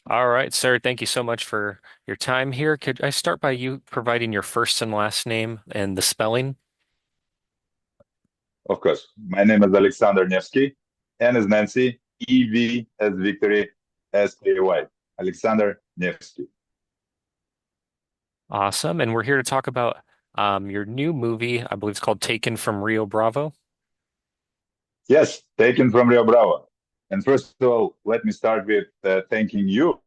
All right, sir. Thank you so much for your time here. Could I start by you providing your first and last name and the spelling? Of course. My name is Alexander Nevsky. N is Nancy. EV as Victory. SKY. Alexander Nevsky. Awesome. And we're here to talk about your new movie. I believe it's called Taken from Rio Bravo. Yes, taken from Rio Bravo. And first of all, let me start with thanking you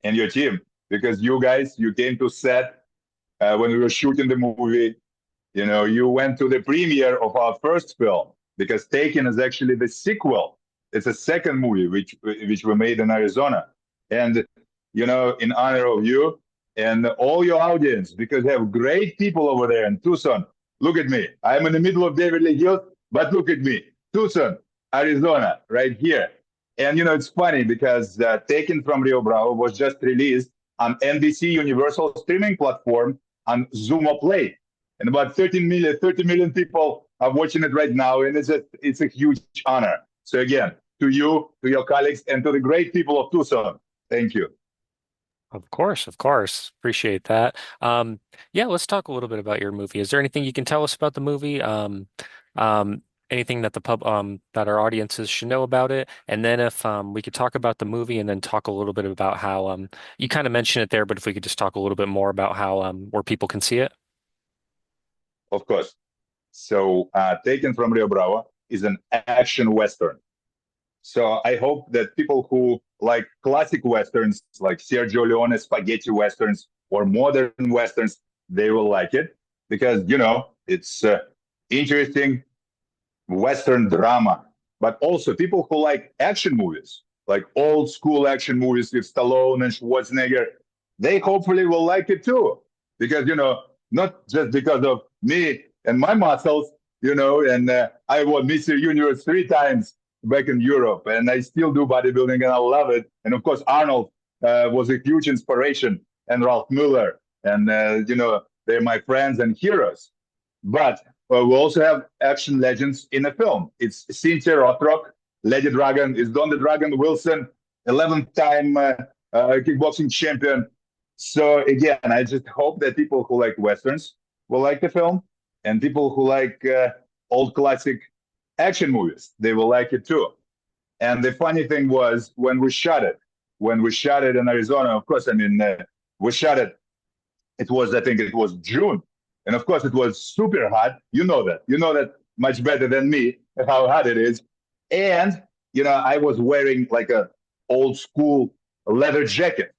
and your team because you guys, you came to set when we were shooting the movie. You know, you went to the premiere of our first film because Taken is actually the sequel. It's a second movie which we made in Arizona, and in honor of you and all your audience, because we have great people over there in Tucson. Look at me. I'm in the middle of Beverly Hills, but look at me, Tucson, Arizona, right here. And it's funny because Taken from Rio Bravo was just released on NBC Universal streaming platform on Zumo Play, and about 30 million people are watching it right now, and it's a huge honor. So again, to you, to your colleagues, and to the great people of Tucson, thank you. Of course, of course. Appreciate that. Yeah, let's talk a little bit about your movie. Is there anything you can tell us about the movie? Um, Anything that that our audiences should know about it? And then if we could talk about the movie and then talk a little bit about how you kind of mentioned it there, but if we could just talk a little bit more about how where people can see it. Of course. So, Taken from Rio Bravo is an action western. So I hope that people who like classic westerns, like Sergio Leone spaghetti westerns or modern westerns, they will like it because it's interesting Western drama, but also people who like action movies, like old school action movies with Stallone and Schwarzenegger, they hopefully will like it too. Because, not just because of me and my muscles, and I won Mr. Universe 3 times back in Europe, and I still do bodybuilding and I love it. And of course, Arnold was a huge inspiration, and Ralph Miller, and, they're my friends and heroes. But we also have action legends in the film. It's Cynthia Rothrock, Lady Dragon, is Don the Dragon Wilson, 11th time kickboxing champion. So again, I just hope that people who like westerns will like the film, and people who like old classic action movies, they will like it too. And the funny thing was when we shot it in Arizona, of course, I mean, we shot it, I think it was June. And of course, it was super hot. You know that. You know that much better than me, how hot it is. And, I was wearing like a old school leather jacket.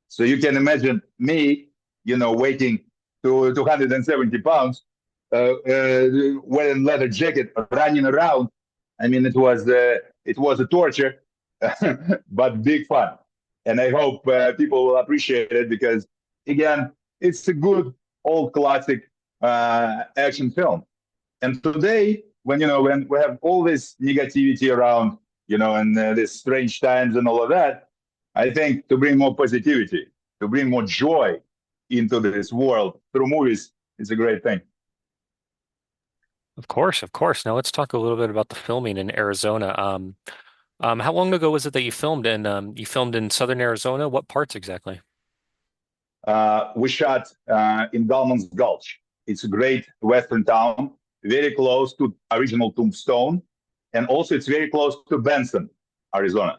So you can imagine me, weighing to 270 pounds, wearing leather jacket, running around. I mean, it was a torture, but big fun. And I hope people will appreciate it because, again, it's a good old classic action film. And today, when we have all this negativity around, and these strange times and all of that, I think to bring more positivity, to bring more joy into this world through movies is a great thing. Of course, of course. Now let's talk a little bit about the filming in Arizona. How long ago was it that you filmed in Southern Arizona? What parts exactly? We shot in Galman's Gulch. It's a great western town, very close to original Tombstone, and also it's very close to Benson, Arizona.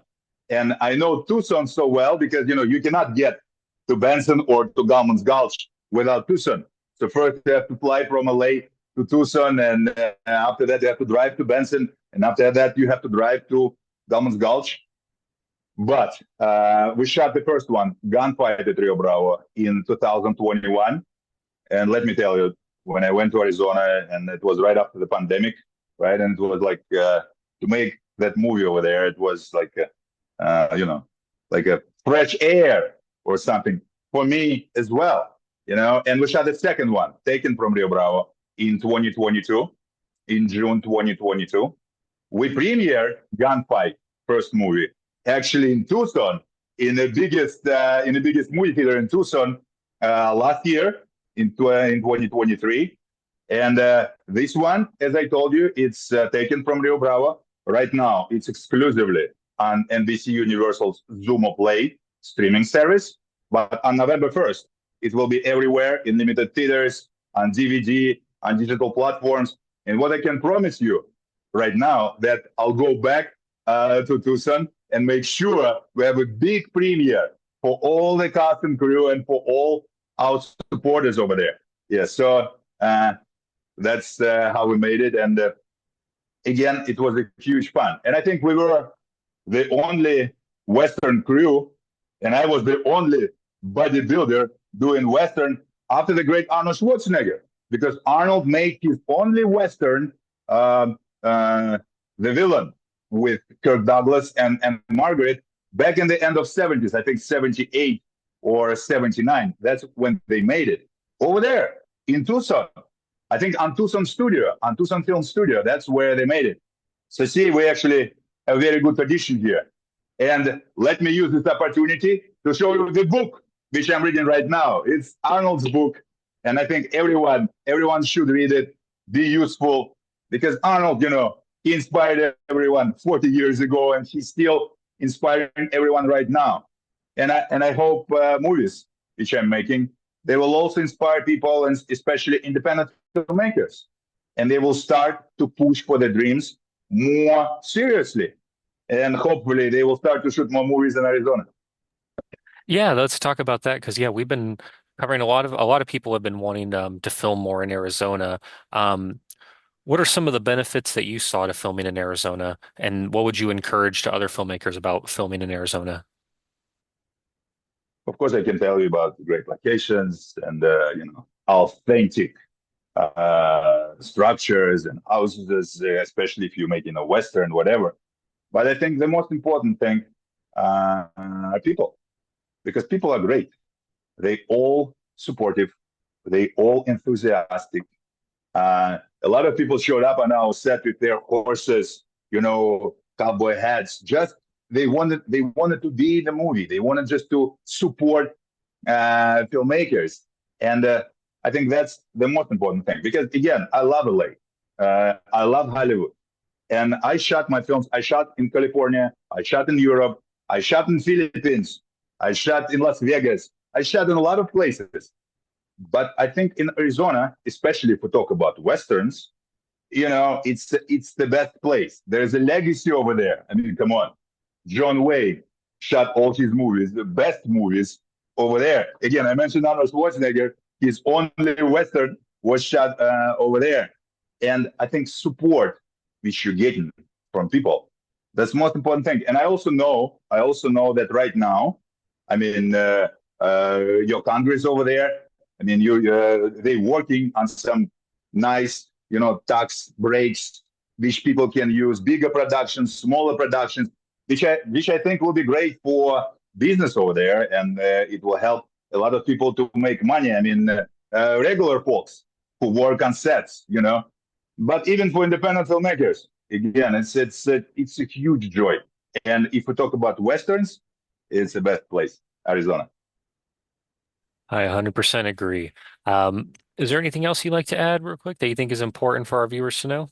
And I know Tucson so well because you cannot get to Benson or to Galman's Gulch without Tucson. So first you have to fly from LA to Tucson, and after that you have to drive to Benson, and after that you have to drive to Galman's Gulch. But we shot the first one, Gunfight at Rio Bravo, in 2021. And let me tell you, when I went to Arizona, and it was right after the pandemic, right? And it was like to make that movie over there, it was like like a fresh air or something for me as well. And we shot the second one, taken from Rio Bravo in 2022, in June 2022. We premiered Gunfight, first movie, actually in Tucson, in the biggest movie theater in Tucson last year in 2023. And this one, as I told you, it's taken from Rio Bravo. Right now, it's exclusively on NBC Universal's Zumo Play. streaming service, but on November 1st, it will be everywhere in limited theaters, on DVD, on digital platforms. And what I can promise you right now that I'll go back to Tucson and make sure we have a big premiere for all the cast and crew and for all our supporters over there. Yeah, so that's how we made it. And again, it was a huge fun. And I think we were the only Western crew, and I was the only bodybuilder doing Western after the great Arnold Schwarzenegger, because Arnold made his only Western, the villain, with Kirk Douglas and Margaret back in the end of 70s, I think 78 or 79. That's when they made it. Over there in Tucson, I think on Tucson Studio, on Tucson Film Studio, that's where they made it. So see, we actually have a very good tradition here. And let me use this opportunity to show you the book which I'm reading right now. It's Arnold's book, and I think everyone should read it, be useful, because Arnold, he inspired everyone 40 years ago, and he's still inspiring everyone right now. And I hope movies which I'm making, they will also inspire people, and especially independent filmmakers, and they will start to push for their dreams more seriously, and hopefully they will start to shoot more movies in Arizona. Yeah, let's talk about that because yeah, we've been covering a lot of people have been wanting to film more in Arizona. Um, what are some of the benefits that you saw to filming in Arizona, and what would you encourage to other filmmakers about filming in Arizona? Of course, I can tell you about great locations and authentic structures and houses, especially if you're making a western, whatever. But I think the most important thing are people, because people are great. They all supportive. They all enthusiastic. A lot of people showed up on our set with their horses, cowboy hats. Just they wanted to be in the movie. They wanted just to support filmmakers, and I think that's the most important thing. Because again, I love LA. I love Hollywood, and I shot my films. I shot in California. I shot in Europe. I shot in Philippines. I shot in Las Vegas. I shot in a lot of places. But I think in Arizona, especially if we talk about westerns, it's the best place. There's a legacy over there. I mean, come on, John Wayne shot all his movies, the best movies over there. Again, I mentioned Arnold Schwarzenegger. His only western was shot over there, and I think support which you're getting from people, that's the most important thing. And I also know that right now, I mean, your Congress over there. I mean, they working on some nice, tax breaks which people can use, bigger productions, smaller productions, which I think will be great for business over there, and it will help a lot of people to make money. I mean, regular folks who work on sets, but even for independent filmmakers, again, it's a huge joy. And if we talk about westerns, it's the best place, Arizona. I 100% agree. Is there anything else you'd like to add real quick that you think is important for our viewers to know?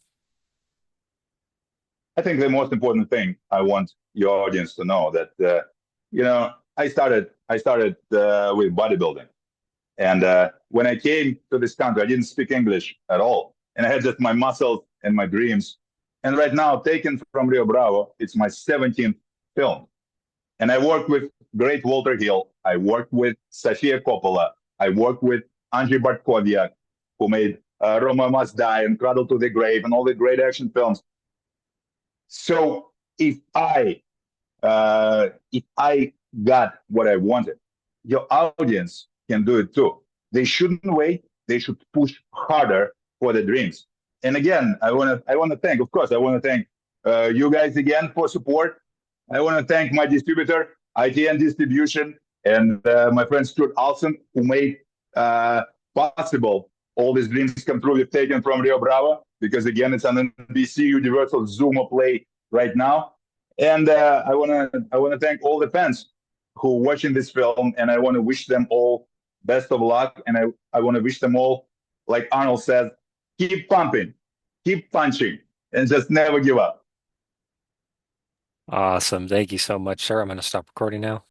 I think the most important thing I want your audience to know that I started with bodybuilding, and when I came to this country, I didn't speak English at all, and I had just my muscles and my dreams. And right now, taken from Rio Bravo, it's my 17th film, and I worked with great Walter Hill. I worked with Sofia Coppola. I worked with Andrzej Bartkowiak, who made Roma Must Die and Cradle to the Grave and all the great action films. So if I got what I wanted, your audience can do it too. They shouldn't wait. They should push harder for their dreams. And again, I want to thank, of course, I want to thank you guys again for support. I want to thank my distributor, ITN Distribution, and my friend Stuart Alson, who made possible all these dreams come true we've taken from Rio Bravo. Because again, it's on NBC Universal Zumo Play right now. And I want to thank all the fans who are watching this film, and I want to wish them all best of luck. And I want to wish them all, like Arnold says, keep pumping, keep punching, and just never give up. Awesome. Thank you so much, sir. I'm going to stop recording now.